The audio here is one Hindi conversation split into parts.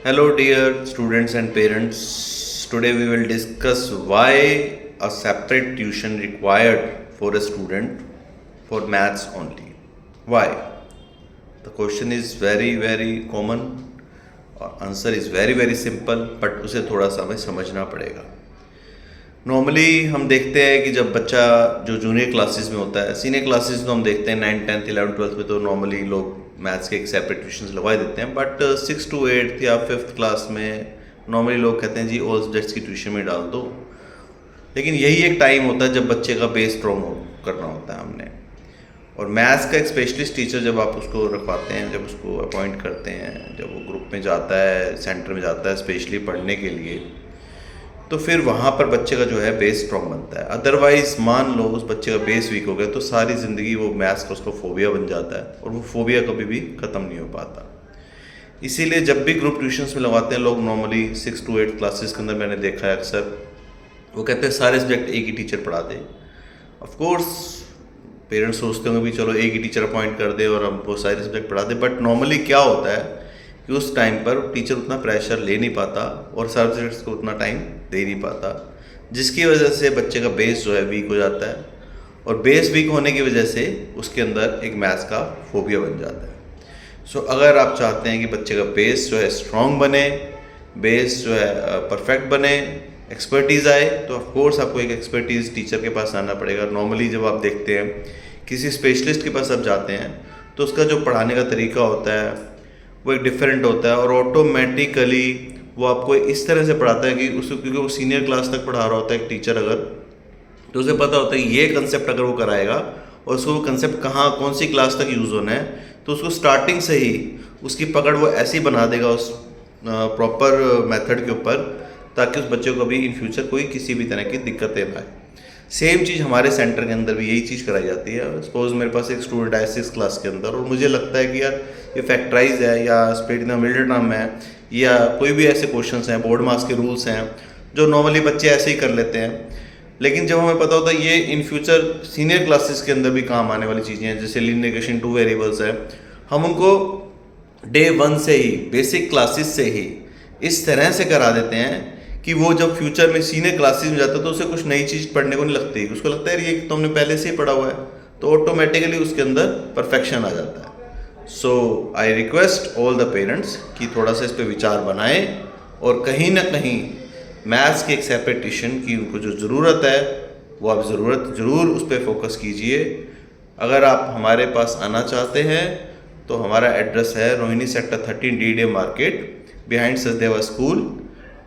Hello, dear students and parents. Today we will discuss why a separate tuition required for a student for maths only. Why? The question is very common और answer is very simple, but उसे थोड़ा सा हमें समझना पड़ेगा. नॉर्मली हम देखते हैं कि जब बच्चा जो जूनियर क्लासेस में होता है, सीनियर क्लासेस तो हम देखते हैं 9th 10th 11th 12th में तो नॉर्मली लोग मैथ्स के एक सेपरेट ट्यूशन लगवा देते हैं, बट 6 to 8 या 5th क्लास में नॉर्मली लोग कहते हैं जी ऑल सब्जेक्ट्स की ट्यूशन में डाल दो. लेकिन यही एक टाइम होता है जब बच्चे का बेस स्ट्रॉन्ग करना होता है हमने. और मैथ्स का एक स्पेशलिस्ट टीचर जब आप उसको रखवाते हैं, जब उसको अपॉइंट करते हैं, जब वो ग्रुप में जाता है, सेंटर में जाता है स्पेशली पढ़ने के लिए, तो फिर वहाँ पर बच्चे का जो है बेस स्ट्रॉन्ग बनता है. अदरवाइज़ मान लो उस बच्चे का बेस वीक हो गया तो सारी ज़िंदगी वो मैथ्स का उसको फोबिया बन जाता है और वो फोबिया कभी भी ख़त्म नहीं हो पाता. इसीलिए जब भी ग्रुप ट्यूशन्स में लगवाते हैं लोग, नॉर्मली 6 to 8 क्लासेस के अंदर मैंने देखा है अक्सर वो कहते हैं सारे सब्जेक्ट एक ही टीचर पढ़ा दे. ऑफकोर्स पेरेंट्स सोचते होंगे भी चलो एक ही टीचर अपॉइंट कर दे और हम वो सारे सब्जेक्ट पढ़ा दे, बट नॉर्मली क्या होता है कि उस टाइम पर टीचर उतना प्रेशर ले नहीं पाता और सारे सब्जेक्ट्स को उतना टाइम दे नहीं पाता, जिसकी वजह से बच्चे का बेस जो है वीक हो जाता है. और बेस वीक होने की वजह से उसके अंदर एक मैथ्स का फोबिया बन जाता है. सो अगर आप चाहते हैं कि बच्चे का बेस जो है स्ट्रॉन्ग बने, बेस जो है परफेक्ट बने, एक्सपर्टीज़ आए, तो ऑफकोर्स आपको एक एक्सपर्टीज़ टीचर के पास आना पड़ेगा. नॉर्मली जब आप देखते हैं किसी स्पेशलिस्ट के पास आप जाते हैं तो उसका जो पढ़ाने का तरीका होता है वो एक डिफरेंट होता है और ऑटोमेटिकली वो आपको इस तरह से पढ़ाता है कि उसको, क्योंकि वो सीनियर क्लास तक पढ़ा रहा होता है एक टीचर अगर, तो उसे पता होता है ये कंसेप्ट अगर वो कराएगा और उसको वो कंसेप्ट कहाँ कौन सी क्लास तक यूज़ होना है, तो उसको स्टार्टिंग से ही उसकी पकड़ वो ऐसी बना देगा उस प्रॉपर मेथड के ऊपर, ताकि उस बच्चे को कभी इन फ्यूचर कोई किसी भी तरह की दिक्कतें ना आए. सेम चीज़ हमारे सेंटर के अंदर भी यही चीज़ कराई जाती है. सपोज मेरे पास एक स्टूडेंट है 6th क्लास के अंदर और मुझे लगता है कि यार ये फैक्टराइज है या स्प्लिट द मिडिल है या कोई भी ऐसे क्वेश्चंस हैं, बोर्ड मास के रूल्स हैं जो नॉर्मली बच्चे ऐसे ही कर लेते हैं, लेकिन जब हमें पता होता है ये इन फ्यूचर सीनियर क्लासेस के अंदर भी काम आने वाली चीज़ें हैं, जैसे लीनियर रिग्रेशन 2 वेरिएबल्स है, हम उनको डे 1 से ही बेसिक क्लासेस से ही इस तरह से करा देते हैं कि वो जब फ्यूचर में सीनियर क्लासेस में जाता है तो उसे कुछ नई चीज़ पढ़ने को नहीं लगती. उसको लगता है ये तो हमने पहले से ही पढ़ा हुआ है, तो ऑटोमेटिकली उसके अंदर परफेक्शन आ जाता है. So I request all the parents कि थोड़ा सा इस पर विचार बनाएं और कहीं ना कहीं मैथ्स की एक सेपरेट ट्यूशन की उनको जो ज़रूरत है वो आप ज़रूर उस पर फोकस कीजिए. अगर आप हमारे पास आना चाहते हैं तो हमारा एड्रेस है Rohini sector 13 DDA market behind Sachdeva school.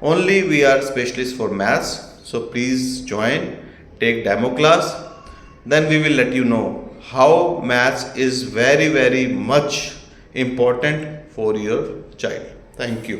Only we are specialists for maths, so please join, take demo class, then we will let you know how maths is very much important for your child. Thank you.